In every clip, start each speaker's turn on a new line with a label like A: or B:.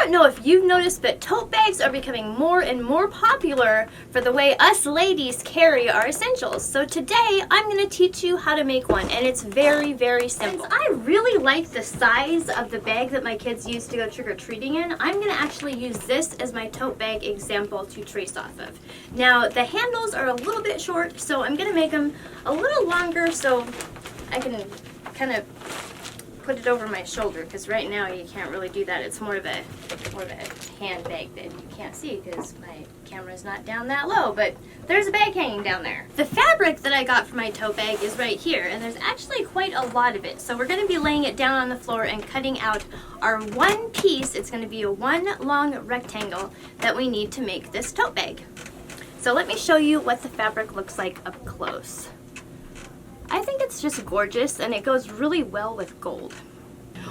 A: don't know if you've noticed, but tote bags are becoming more and more popular for the way us ladies carry our essentials. So today I'm going to teach you how to make one, and it's very, very simple. Since I really like the size of the bag that my kids use to go trick-or-treating in, I'm going to actually use this as my tote bag example to trace off of. Now the handles are a little bit short, so I'm going to make them a little longer so I can kind of put it over my shoulder, because right now you can't really do that. It's more of a handbag that you can't see because my camera's not down that low, but there's a bag hanging down there. The fabric that I got for my tote bag is right here, and there's actually quite a lot of it. So we're going to be laying it down on the floor and cutting out our one piece. It's going to be a one long rectangle that we need to make this tote bag. So let me show you what the fabric looks like up close. I think it's just gorgeous, and it goes really well with gold.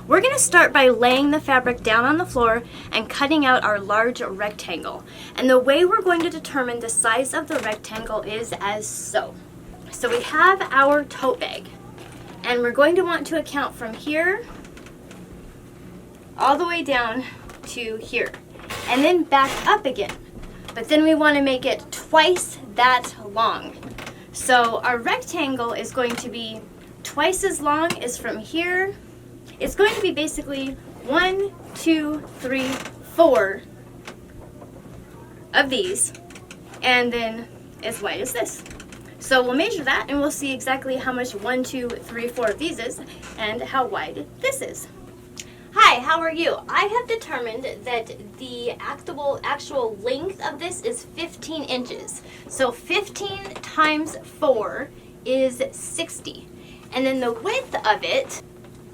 A: We're going to start by laying the fabric down on the floor and cutting out our large rectangle. And the way we're going to determine the size of the rectangle is as so. So we have our tote bag, and we're going to want to account from here all the way down to here, and then back up again. But then we want to make it twice that long. So our rectangle is going to be twice as long as from here. It's going to be basically 1, 2, 3, 4 of these, and then as wide as this. So we'll measure that and we'll see exactly how much 1, 2, 3, 4 of these is and how wide this is. Hi, how are you? I have determined that the actual length of this is 15 inches. So 15 times 4 is 60. And then the width of it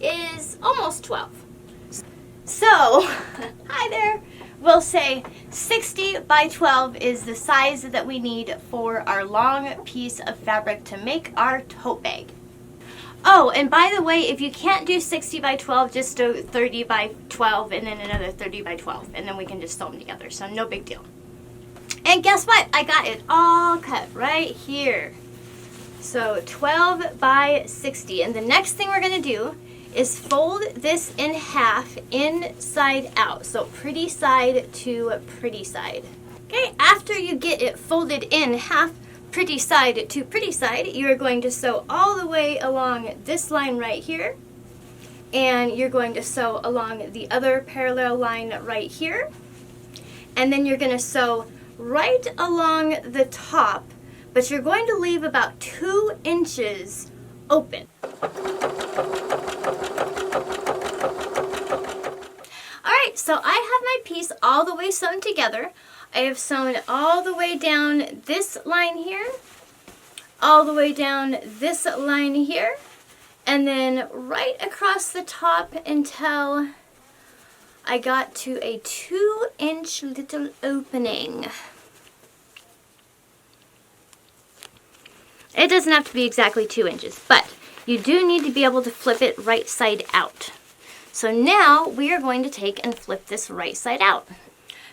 A: is almost 12. So, hi there. We'll say 60 by 12 is the size that we need for our long piece of fabric to make our tote bag. Oh, and by the way, if you can't do 60 by 12, just do 30 by 12 and then another 30 by 12, and then we can just sew them together, so no big deal. And guess what? I got it all cut right here. So 12 by 60, and the next thing we're going to do is fold this in half inside out, so pretty side to pretty side. Okay, after you get it folded in half, pretty side to pretty side, you're going to sew all the way along this line right here, and you're going to sew along the other parallel line right here, and then you're going to sew right along the top, but you're going to leave about 2 inches open. Alright, so I have my piece all the way sewn together. I have sewn all the way down this line here, all the way down this line here, and then right across the top until I got to a 2-inch little opening. It doesn't have to be exactly 2 inches, but you do need to be able to flip it right side out. So now we are going to take and flip this right side out.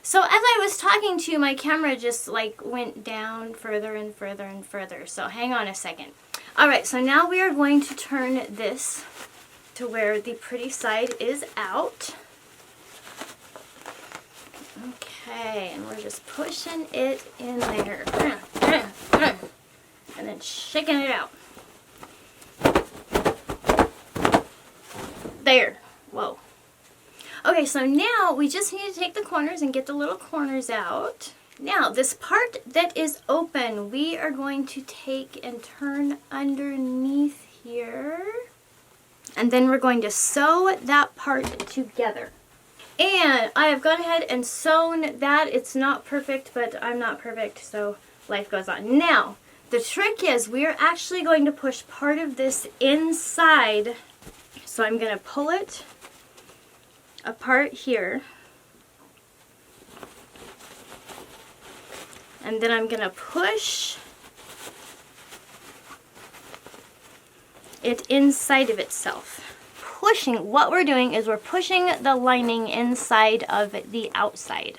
A: So as I was talking to you, my camera just like went down further and further and further. So hang on a second. Alright, so now we are going to turn this to where the pretty side is out. Okay, and we're just pushing it in there. And then shaking it out. There. Whoa. Okay, so now we just need to take the corners and get the little corners out. Now, this part that is open, we are going to take and turn underneath here. And then we're going to sew that part together. And I have gone ahead and sewn that. It's not perfect, but I'm not perfect, so life goes on. Now, the trick is we are actually going to push part of this inside. So I'm going to pull it apart here, and then I'm going to push it inside of itself. What we're doing is we're pushing the lining inside of the outside.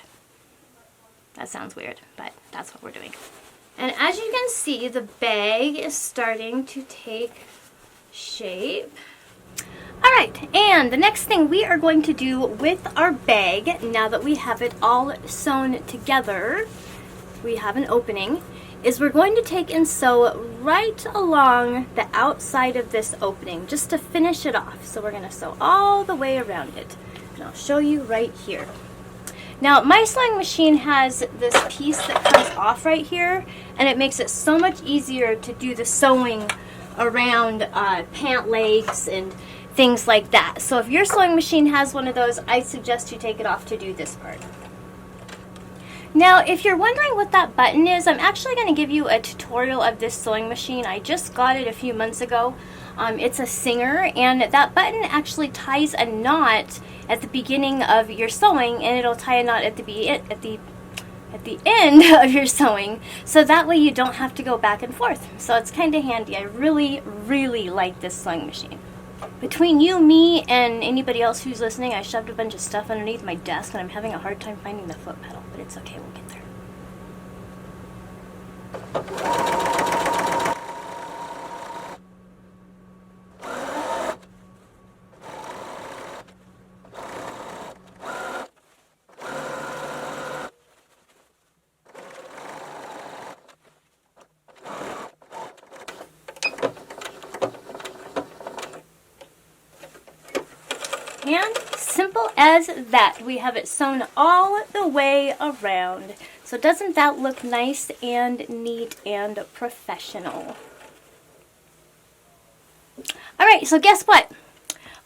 A: That sounds weird, but that's what we're doing. And as you can see, the bag is starting to take shape. Alright, and the next thing we are going to do with our bag, now that we have it all sewn together, we have an opening, is we're going to take and sew right along the outside of this opening, just to finish it off. So we're going to sew all the way around it, and I'll show you right here. Now, my sewing machine has this piece that comes off right here, and it makes it so much easier to do the sewing around pant legs and things like that. So if your sewing machine has one of those, I suggest you take it off to do this part. Now, if you're wondering what that button is, I'm actually going to give you a tutorial of this sewing machine. I just got it a few months ago. It's a Singer, and that button actually ties a knot at the beginning of your sewing, and it'll tie a knot at the end of your sewing, so that way you don't have to go back and forth. So it's kind of handy. I really, really like this sewing machine. Between you, me, and anybody else who's listening, I shoved a bunch of stuff underneath my desk, and I'm having a hard time finding the foot pedal, but it's okay, we'll get there. And simple as that, we have it sewn all the way around. So doesn't that look nice and neat and professional? Alright, so guess what?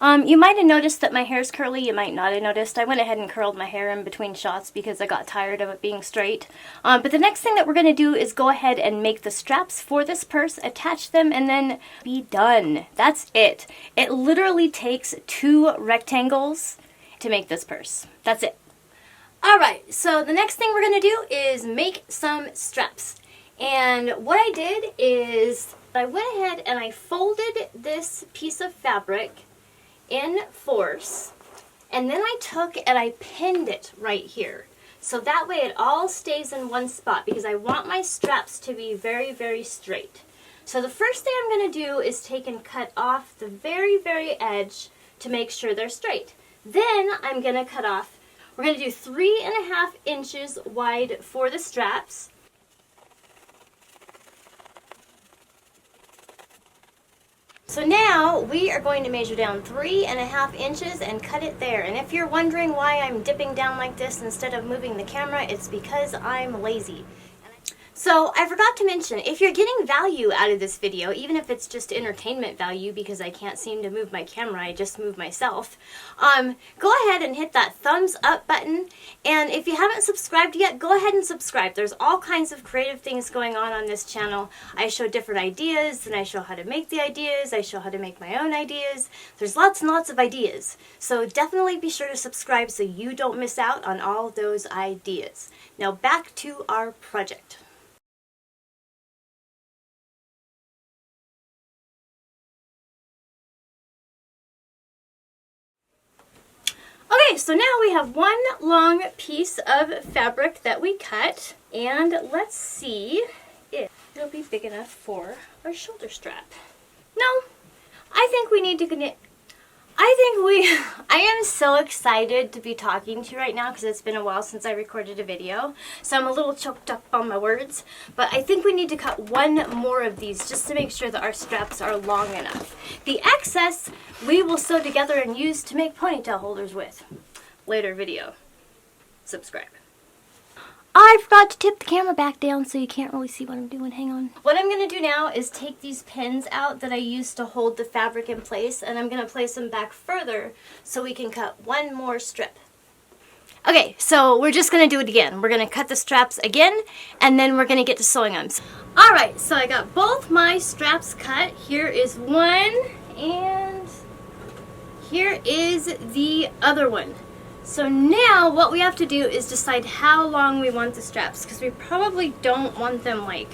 A: You might have noticed that my hair's curly, you might not have noticed. I went ahead and curled my hair in between shots because I got tired of it being straight. But the next thing that we're going to do is go ahead and make the straps for this purse, attach them, and then be done. That's it. It literally takes 2 rectangles to make this purse. That's it. Alright, so the next thing we're going to do is make some straps. And what I did is I went ahead and I folded this piece of fabric in force, and then I took and I pinned it right here. So that way it all stays in one spot, because I want my straps to be very, very straight. So the first thing I'm going to do is take and cut off the very, very edge to make sure they're straight. Then I'm going to cut off, we're going to do 3.5 inches wide for the straps. So now we are going to measure down 3.5 inches and cut it there. And if you're wondering why I'm dipping down like this instead of moving the camera, it's because I'm lazy. So I forgot to mention, if you're getting value out of this video, even if it's just entertainment value because I can't seem to move my camera, I just move myself, go ahead and hit that thumbs up button. And if you haven't subscribed yet, go ahead and subscribe. There's all kinds of creative things going on this channel. I show different ideas, and I show how to make the ideas. I show how to make my own ideas. There's lots and lots of ideas. So definitely be sure to subscribe so you don't miss out on all those ideas. Now back to our project. Okay, so now we have one long piece of fabric that we cut, and let's see if it'll be big enough for our shoulder strap. No, I think we need to I am so excited to be talking to you right now because it's been a while since I recorded a video, so I'm a little choked up on my words, but I think we need to cut one more of these just to make sure that our straps are long enough. The excess we will sew together and use to make ponytail holders with. Later video. Subscribe. I forgot to tip the camera back down so you can't really see what I'm doing. Hang on. What I'm going to do now is take these pins out that I used to hold the fabric in place, and I'm going to place them back further so we can cut one more strip. Okay, so we're just going to do it again. We're going to cut the straps again, and then we're going to get to sewing them. Alright, so I got both my straps cut. Here is one, and here is the other one. So now what we have to do is decide how long we want the straps, because we probably don't want them like,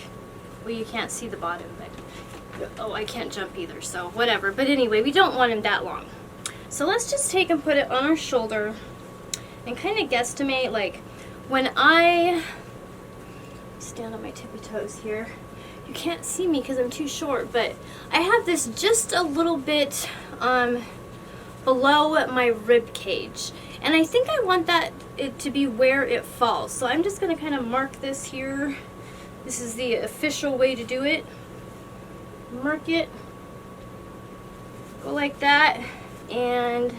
A: well, you can't see the bottom, but oh, I can't jump either, so whatever. But anyway, we don't want them that long. So let's just take and put it on our shoulder and kind of guesstimate, like, when I stand on my tippy toes here. You can't see me because I'm too short, but I have this just a little bit below my rib cage. And I think I want it to be where it falls. So I'm just gonna kind of mark this here. This is the official way to do it. Mark it, go like that, and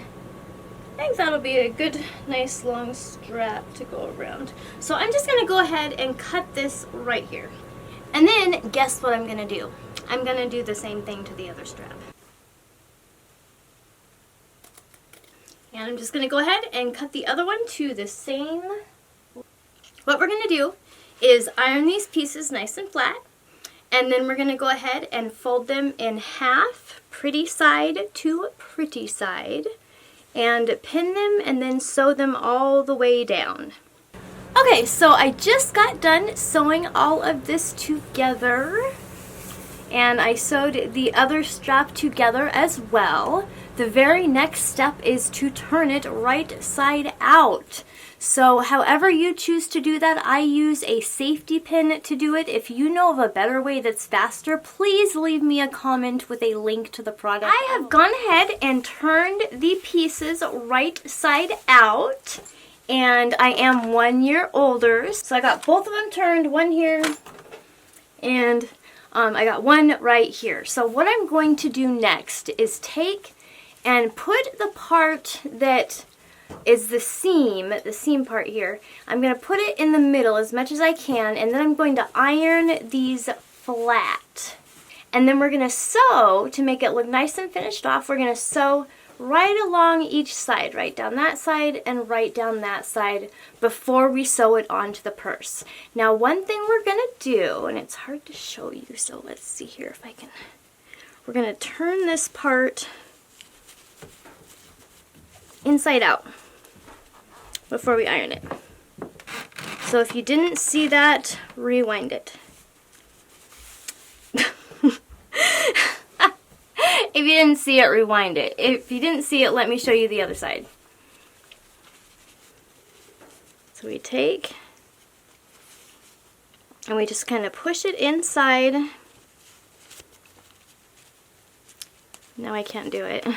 A: I think that'll be a good, nice long strap to go around. So I'm just gonna go ahead and cut this right here. And then guess what I'm gonna do? I'm gonna do the same thing to the other strap. And I'm just gonna go ahead and cut the other one to the same. What we're gonna do is iron these pieces nice and flat. And then we're going to go ahead and fold them in half, pretty side to pretty side, and pin them and then sew them all the way down. Okay, so I just got done sewing all of this together, and I sewed the other strap together as well. The very next step is to turn it right side out. So however you choose to do that, I use a safety pin to do it. If you know of a better way that's faster, please leave me a comment with a link to the product. I have gone ahead and turned the pieces right side out, and I am 1 year older. So I got both of them turned, one here, and I got one right here. So what I'm going to do next is take and put the part that is the seam part here. I'm going to put it in the middle as much as I can, and then I'm going to iron these flat. And then we're going to sew, to make it look nice and finished off, we're going to sew right along each side, right down that side and right down that side, before we sew it onto the purse. Now one thing we're going to do, and it's hard to show you, so let's see here if I can, we're going to turn this part inside out before we iron it. So if you didn't see that, rewind it. If you didn't see it, rewind it. If you didn't see it, let me show you the other side. So we take and we just kind of push it inside. Now I can't do it.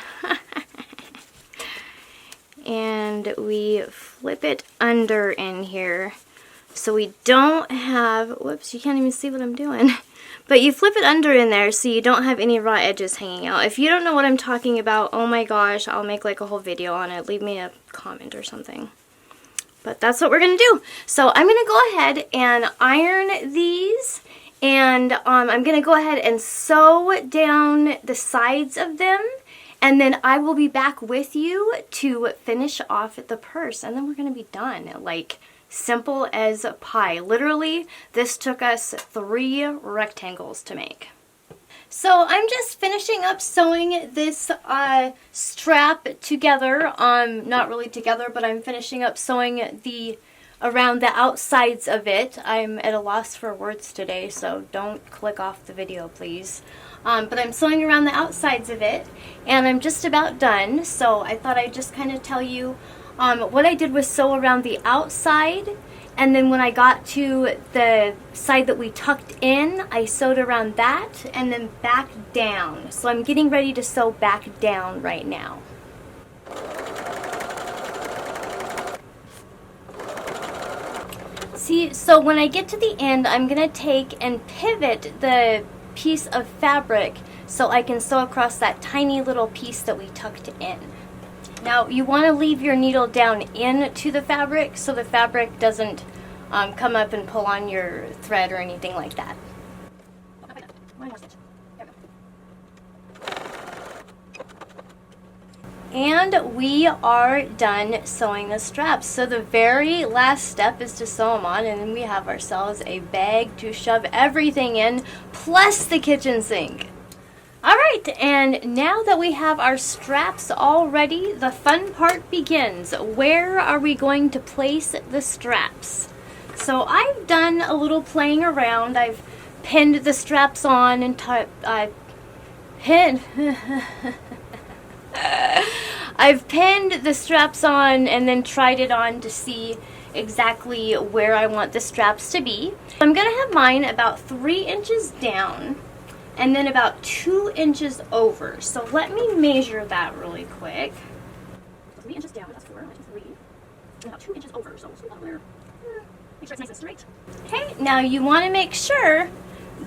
A: And we flip it under in here so we don't have, whoops, you can't even see what I'm doing. But you flip it under in there so you don't have any raw edges hanging out. If you don't know what I'm talking about, oh my gosh, I'll make like a whole video on it. Leave me a comment or something. But that's what we're going to do. So I'm going to go ahead and iron these, and I'm going to go ahead and sew down the sides of them. And then I will be back with you to finish off the purse. And then we're going to be done. Like, simple as pie. Literally, this took us 3 rectangles to make. So I'm just finishing up sewing this strap together. Not really together, but I'm finishing up sewing around the outsides of it. I'm at a loss for words today, so don't click off the video, please. But I'm sewing around the outsides of it, and I'm just about done, so I thought I'd just kind of tell you what I did was sew around the outside, and then when I got to the side that we tucked in, I sewed around that, and then back down. So I'm getting ready to sew back down right now. See, so when I get to the end, I'm going to take and pivot the piece of fabric so I can sew across that tiny little piece that we tucked in. Now you want to leave your needle down into the fabric so the fabric doesn't come up and pull on your thread or anything like that. And we are done sewing the straps. So the very last step is to sew them on, and then we have ourselves a bag to shove everything in, plus the kitchen sink. Alright, and now that we have our straps all ready, the fun part begins. Where are we going to place the straps? So I've done a little playing around. I've pinned the straps on and I've pinned the straps on and then tried it on to see exactly where I want the straps to be. I'm going to have mine about 3 inches down and then about 2 inches over. So let me measure that really quick.
B: 3 inches down, that's 4, 3, and about 2 inches over, so about there. Make sure it's nice and straight.
A: Okay, now you want to make sure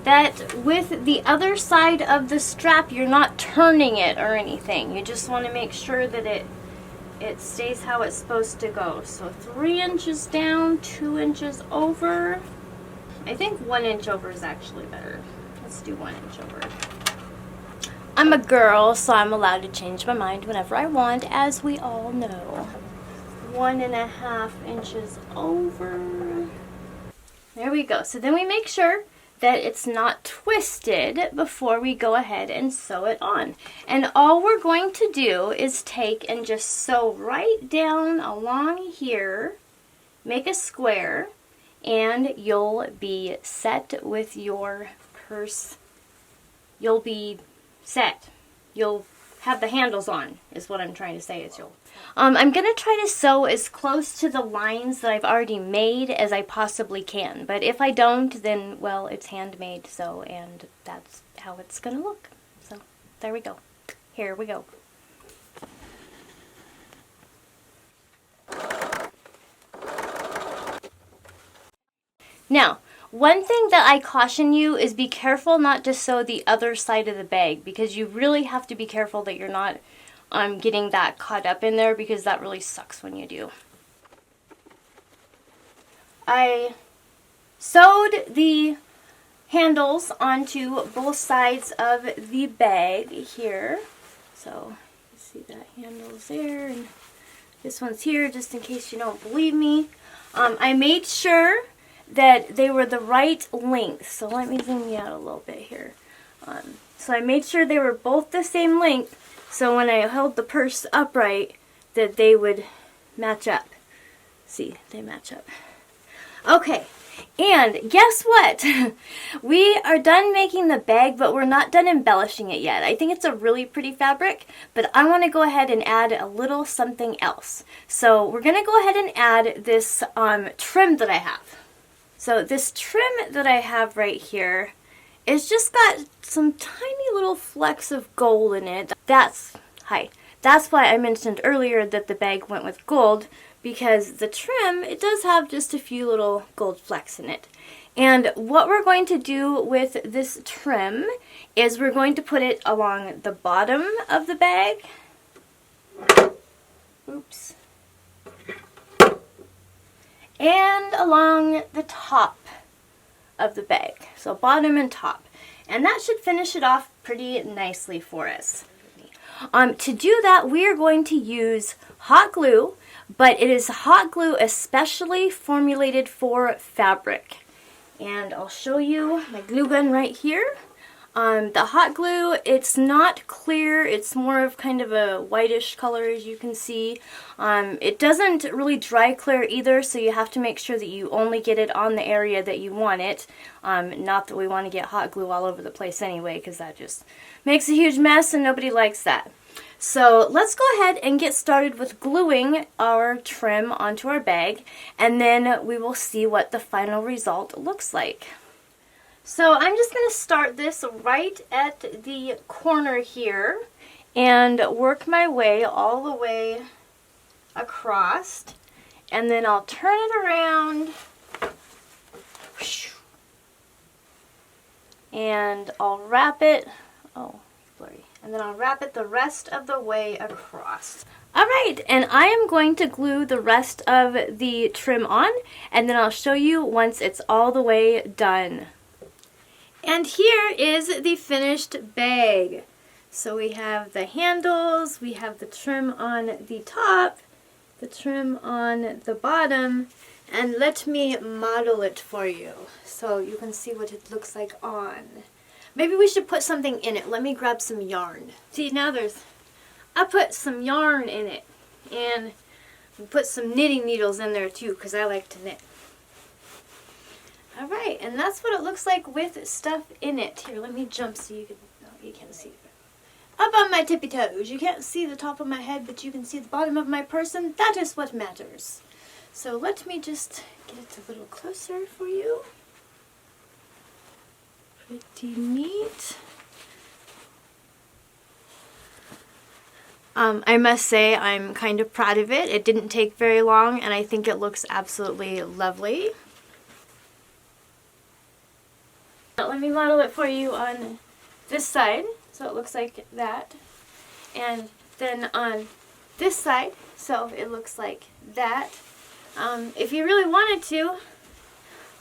A: that with the other side of the strap, you're not turning it or anything. You just want to make sure that it stays how it's supposed to go. So 3 inches down, 2 inches over. I think 1 inch over is actually better. Let's do 1 inch over. I'm a girl, so I'm allowed to change my mind whenever I want, as we all know. 1.5 inches over. There we go. So then we make sure that it's not twisted before we go ahead and sew it on. And all we're going to do is take and just sew right down along here, make a square, and you'll be set with your purse. You'll be set. You'll have the handles on, is what I'm trying to say. I'm going to try to sew as close to the lines that I've already made as I possibly can. But if I don't, then, well, it's handmade, so, and that's how it's going to look. So, there we go. Here we go. Now, one thing that I caution you is be careful not to sew the other side of the bag, because you really have to be careful that you're not getting that caught up in there, because that really sucks when you do. I sewed the handles onto both sides of the bag here. So, you see that handle's there, and this one's here, just in case you don't believe me. I made sure that they were the right length. So let me zoom you out a little bit here. So I made sure they were both the same length, so when I held the purse upright, that they would match up. See, they match up. Okay, and guess what? We are done making the bag, but we're not done embellishing it yet. I think it's a really pretty fabric, but I want to go ahead and add a little something else. So we're going to go ahead and add this trim that I have. So this trim that I have right here is just got some tiny little flecks of gold in it. That's why I mentioned earlier that the bag went with gold, because the trim, it does have just a few little gold flecks in it. And what we're going to do with this trim is we're going to put it along the bottom of the bag. Oops. And along the top of the bag. So bottom and top. And that should finish it off pretty nicely for us. To do that, we are going to use hot glue, but it is hot glue especially formulated for fabric. And I'll show you my glue gun right here. The hot glue, it's not clear, it's more of kind of a whitish color, as you can see. It doesn't really dry clear either, so you have to make sure that you only get it on the area that you want it. Not that we want to get hot glue all over the place anyway, because that just makes a huge mess and nobody likes that. So let's go ahead and get started with gluing our trim onto our bag, and then we will see what the final result looks like. So I'm just going to start this right at the corner here and work my way all the way across, and then I'll turn it around and I'll wrap it, oh, blurry, and then I'll wrap it the rest of the way across. Alright, and I am going to glue the rest of the trim on, and then I'll show you once it's all the way done. And here is the finished bag. So we have the handles, we have the trim on the top, the trim on the bottom, and let me model it for you so you can see what it looks like on. Maybe we should put something in it. Let me grab some yarn. See, now I put some yarn in it, and we put some knitting needles in there too, because I like to knit. Alright, and that's what it looks like with stuff in it. Here, let me jump so you can, no, you can't see it. Up on my tippy toes. You can't see the top of my head, but you can see the bottom of my person. That is what matters. So let me just get it a little closer for you. Pretty neat. I must say I'm kind of proud of it. It didn't take very long, and I think it looks absolutely lovely. Let me model it for you on this side, so it looks like that. And then on this side, so it looks like that. If you really wanted to,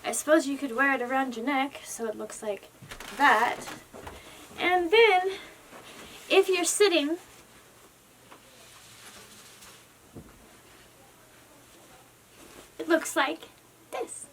A: I suppose you could wear it around your neck, so it looks like that. And then, if you're sitting, it looks like this.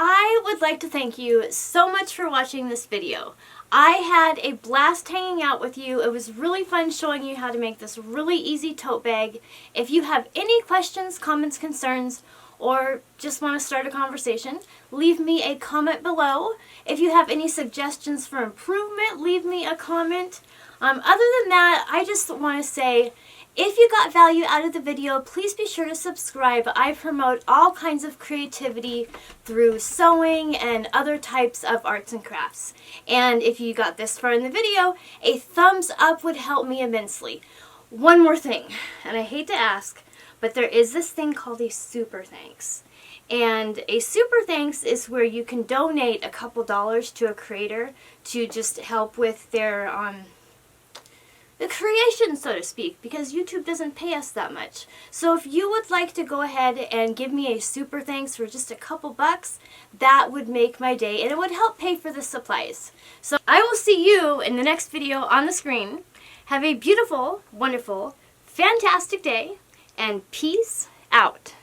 A: I would like to thank you so much for watching this video. I had a blast hanging out with you. It was really fun showing you how to make this really easy tote bag. If you have any questions, comments, concerns, or just want to start a conversation, leave me a comment below. If you have any suggestions for improvement, leave me a comment. Other than that, I just want to say, if you got value out of the video, please be sure to subscribe. I promote all kinds of creativity through sewing and other types of arts and crafts. And if you got this far in the video, a thumbs up would help me immensely. One more thing, and I hate to ask, but there is this thing called a super thanks. And a super thanks is where you can donate a couple dollars to a creator to just help with their the creation, so to speak, because YouTube doesn't pay us that much. So if you would like to go ahead and give me a super thanks for just a couple bucks, that would make my day, and it would help pay for the supplies. So I will see you in the next video on the screen. Have a beautiful, wonderful, fantastic day, and peace out.